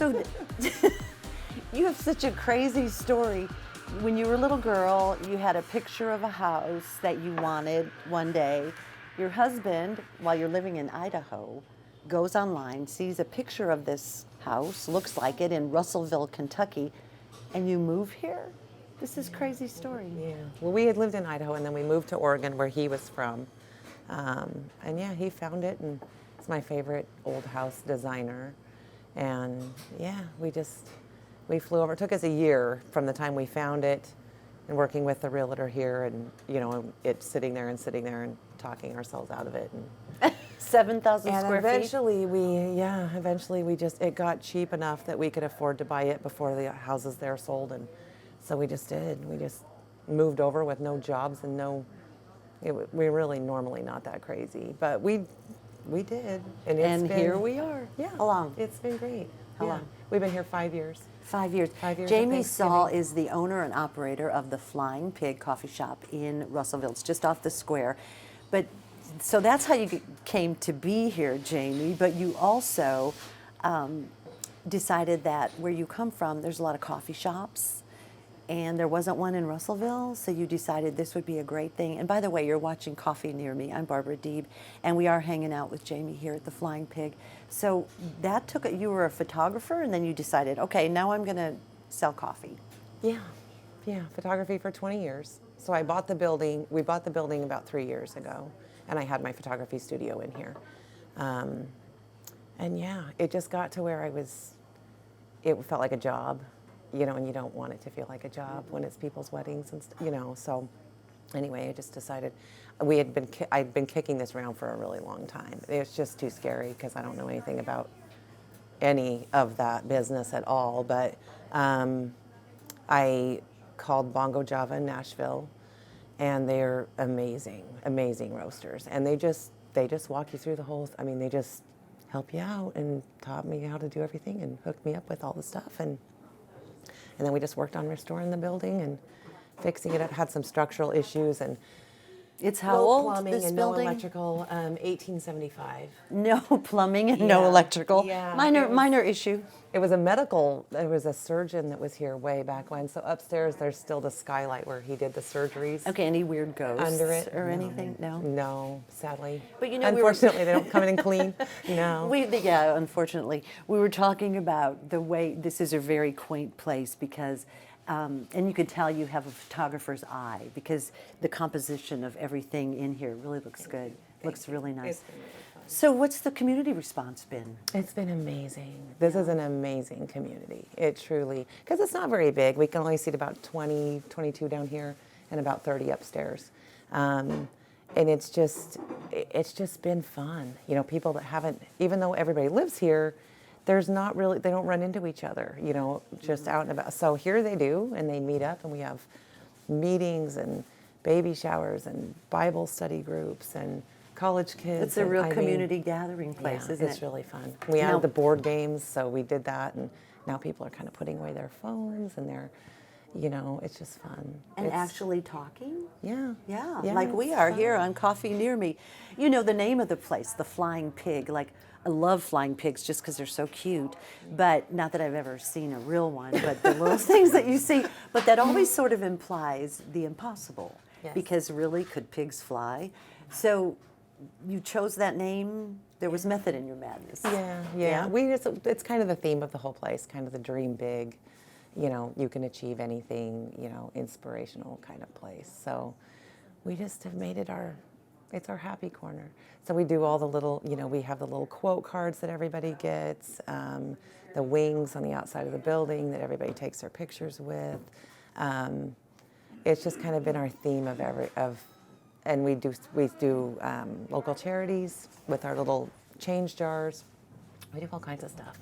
So you have such a crazy story. When you were a little girl, you had a picture of a house that you wanted one day. Your husband, while you're living in Idaho, goes online, sees a picture of this house, looks like it, in Russellville, Kentucky, and you move here? This is a crazy story. Yeah. Well, we had lived in Idaho, and then we moved to Oregon, where he was from. And yeah, he found it, and it's my favorite old house designer. And yeah, we flew over. It took us a year from the time we found it and working with the realtor here, and it sitting there and talking ourselves out of it. And 7,000 square feet? Eventually it got cheap enough that we could afford to buy it before the houses there sold. And so we just did. We just moved over with no jobs and we're really normally not that crazy, but we did. And here we are. Yeah. How long? It's been great. How long? We've been here 5 years. 5 years. 5 years. Jaime Saul is the owner and operator of the Flying Pig Coffee Shop in Russellville. It's just off the square. But so that's how you came to be here, Jaime. But you also decided that where you come from, there's a lot of coffee shops, and there wasn't one in Russellville, so you decided this would be a great thing. And by the way, you're watching Coffee Near Me. I'm Barbara Deeb, and we are hanging out with Jaime here at the Flying Pig. So that took it. You were a photographer, and then you decided, okay, now I'm going to sell coffee. Yeah, photography for 20 years. So I bought the building. We bought the building about 3 years ago, and I had my photography studio in here. And yeah, it just got to where it felt like a job. And you don't want it to feel like a job when it's people's weddings and so anyway, I just decided I'd been kicking this around for a really long time. It was just too scary because I don't know anything about any of that business at all, but I called Bongo Java in Nashville, and they're amazing roasters, and they just walk you through the whole, they just help you out and taught me how to do everything and hooked me up with all the stuff, and then we just worked on restoring the building and fixing it up. Had some structural issues, and it's how old, plumbing this and building? no electrical. 1875. No plumbing and no electrical. Yeah, minor issue. It was there was a surgeon that was here way back when. So upstairs there's still the skylight where he did the surgeries. Okay, any weird ghosts under it or anything? No. No, sadly. But unfortunately, they don't come in and clean. No. Unfortunately, we were talking about the way this is a very quaint place because, and you can tell you have a photographer's eye because the composition of everything in here really looks good. Looks really nice. So what's the community response been? It's been amazing. This is an amazing community. It truly, because it's not very big. We can only seat about 22 down here and about 30 upstairs. And it's just been fun. People that haven't, even though everybody lives here, they don't run into each other, just out and about. So here they do, and they meet up, and we have meetings and baby showers and Bible study groups and college kids. It's a real community gathering place, isn't it? It's really fun. We had the board games, so we did that, and now people are kind of putting away their phones, and they're, it's just fun. And actually talking? Yeah, like we are here on Coffee Near Me. The name of the place, the Flying Pig, I love flying pigs just because they're so cute, but not that I've ever seen a real one, but the little things that you see, but that always sort of implies the impossible, because really, could pigs fly? So you chose that name. There was method in your madness. Yeah. It's kind of the theme of the whole place, kind of the dream big, you can achieve anything, inspirational kind of place. So we just have made it it's our happy corner. So we do all the little, we have the little quote cards that everybody gets, the wings on the outside of the building that everybody takes their pictures with. It's just kind of been our theme and we do local charities with our little change jars. We do all kinds of stuff.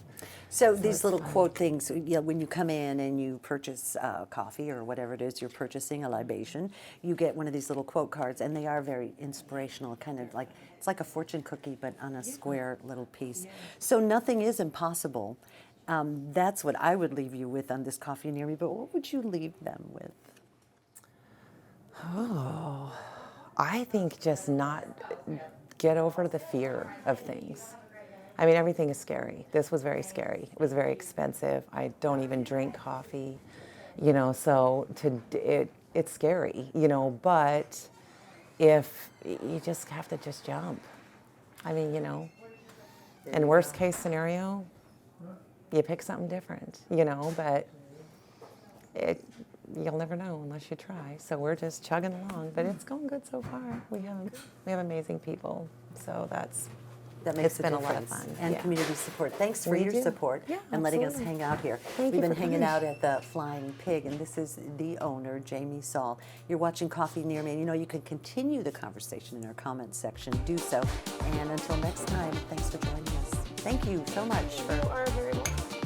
So these little quote things, when you come in and you purchase coffee or whatever it is you're purchasing, a libation, you get one of these little quote cards, and they are very inspirational, kind of like, it's like a fortune cookie, but on a square little piece. So nothing is impossible. That's what I would leave you with on this Coffee Near Me, but what would you leave them with? Oh, I think just not get over the fear of things. I mean, everything is scary. This was very scary. It was very expensive. I don't even drink coffee, you know, so it's scary, you know, but if you just have to just jump. I mean, you know, and worst case scenario, you pick something different, you know, but you'll never know unless you try. So we're just chugging along, but it's going good so far. We have amazing people, so that makes it's been a lot of fun. And community support. Thanks for your support and letting us hang out here. Thank We've you been for hanging coming. out at the Flying Pig, and this is the owner, Jaime Saul. You're watching Coffee Near Me, and you know you can continue the conversation in our comments section. Do so. And until next time, thanks for joining us. Thank you so much for. You are very welcome.